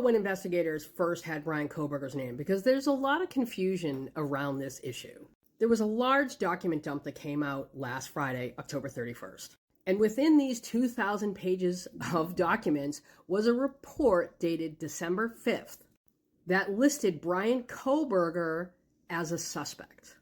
when investigators first had Bryan Kohberger's name, because there's a lot of confusion around this issue. There was a large document dump that came out last Friday, October 31st. And within these 2,000 pages of documents was a report dated December 5th that listed Bryan Kohberger as a suspect.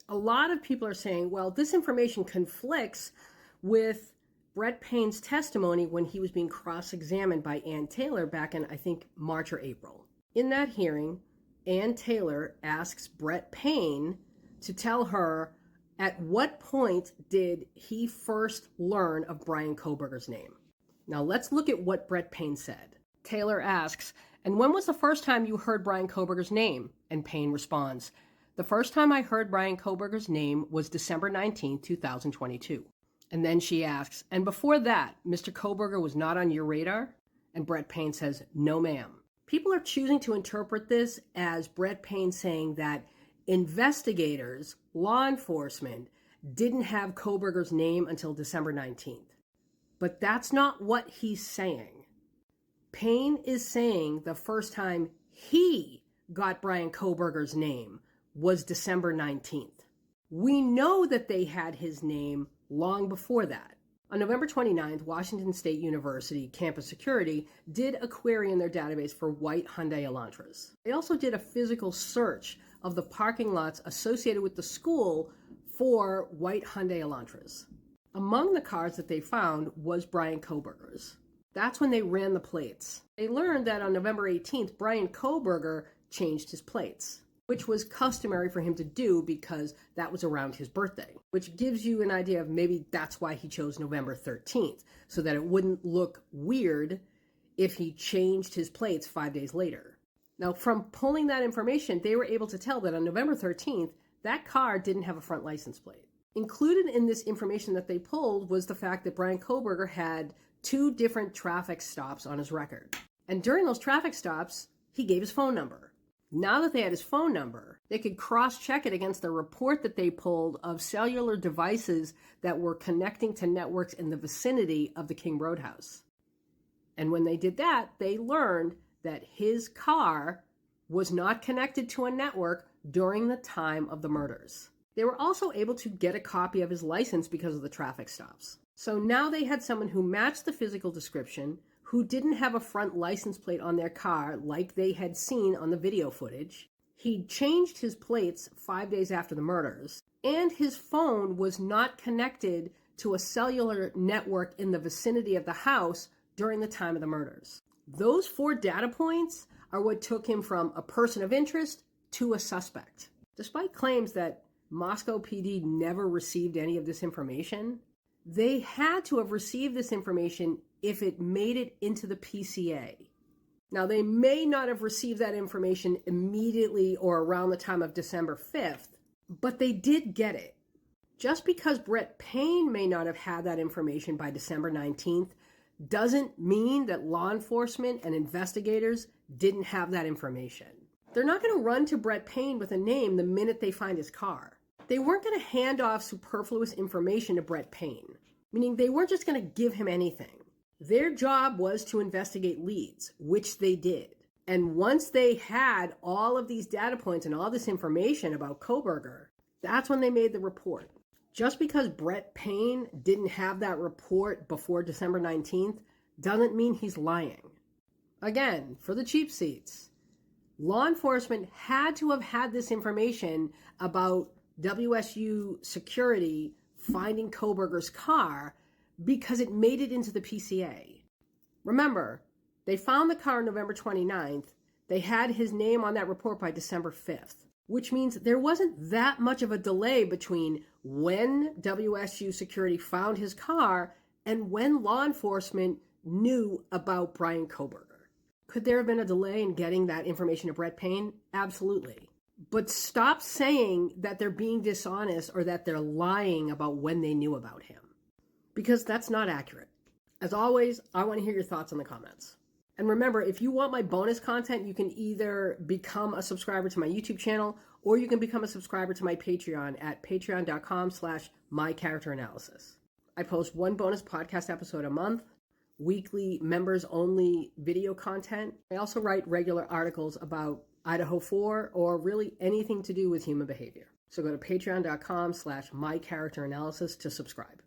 A lot of people are saying, well, this information conflicts with Brett Payne's testimony when he was being cross-examined by Ann Taylor back in, I think, March or April. In that hearing, Ann Taylor asks Brett Payne to tell her at what point did he first learn of Bryan Kohberger's name. Now let's look at what Brett Payne said. Taylor asks, and when was the first time you heard Bryan Kohberger's name? And Payne responds, the first time I heard Bryan Kohberger's name was December 19, 2022. And then she asks, and before that, Mr. Kohberger was not on your radar? And Brett Payne says, no ma'am. People are choosing to interpret this as Brett Payne saying that investigators, law enforcement, didn't have Kohberger's name until December 19th. But that's not what he's saying. Payne is saying the first time he got Bryan Kohberger's name was December 19th. We know that they had his name long before that. On November 29th, Washington State University Campus Security did a query in their database for white Hyundai Elantras. They also did a physical search of the parking lots associated with the school for white Hyundai Elantras. Among the cars that they found was Bryan Kohberger's. That's when they ran the plates. They learned that on November 18th, Bryan Kohberger changed his plates, which was customary for him to do because that was around his birthday, which gives you an idea of maybe that's why he chose November 13th, so that it wouldn't look weird if he changed his plates 5 days later. Now, from pulling that information, they were able to tell that on November 13th, that car didn't have a front license plate. Included in this information that they pulled was the fact that Bryan Kohberger had 2 different traffic stops on his record. And during those traffic stops, he gave his phone number. Now that they had his phone number, they could cross-check it against the report that they pulled of cellular devices that were connecting to networks in the vicinity of the King Roadhouse. And when they did that, they learned that his car was not connected to a network during the time of the murders. They were also able to get a copy of his license because of the traffic stops. So now they had someone who matched the physical description, who didn't have a front license plate on their car like they had seen on the video footage. He'd changed his plates 5 days after the murders, and his phone was not connected to a cellular network in the vicinity of the house during the time of the murders. Those 4 data points are what took him from a person of interest to a suspect. Despite claims that Moscow PD never received any of this information, they had to have received this information if it made it into the PCA. Now, they may not have received that information immediately or around the time of December 5th, but they did get it. Just because Brett Payne may not have had that information by December 19th doesn't mean that law enforcement and investigators didn't have that information. They're not going to run to Brett Payne with a name the minute they find his car. They weren't going to hand off superfluous information to Brett Payne, meaning they weren't just going to give him anything. Their job was to investigate leads, which they did. And once they had all of these data points and all this information about Kohberger, that's when they made the report. Just because Brett Payne didn't have that report before December 19th doesn't mean he's lying. Again, for the cheap seats, law enforcement had to have had this information about WSU security finding Kohberger's car because it made it into the PCA. Remember, they found the car on November 29th. They had his name on that report by December 5th, which means there wasn't that much of a delay between when WSU security found his car and when law enforcement knew about Bryan Kohberger. Could there have been a delay in getting that information to Brett Payne? Absolutely. But stop saying that they're being dishonest or that they're lying about when they knew about him, because that's not accurate. As always, I want to hear your thoughts in the comments. And remember, if you want my bonus content, you can either become a subscriber to my YouTube channel, or you can become a subscriber to my Patreon at patreon.com/mycharacteranalysis. I post one bonus podcast episode a month, weekly members-only video content. I also write regular articles about Idaho Four or really anything to do with human behavior. So go to patreon.com/mycharacteranalysis to subscribe.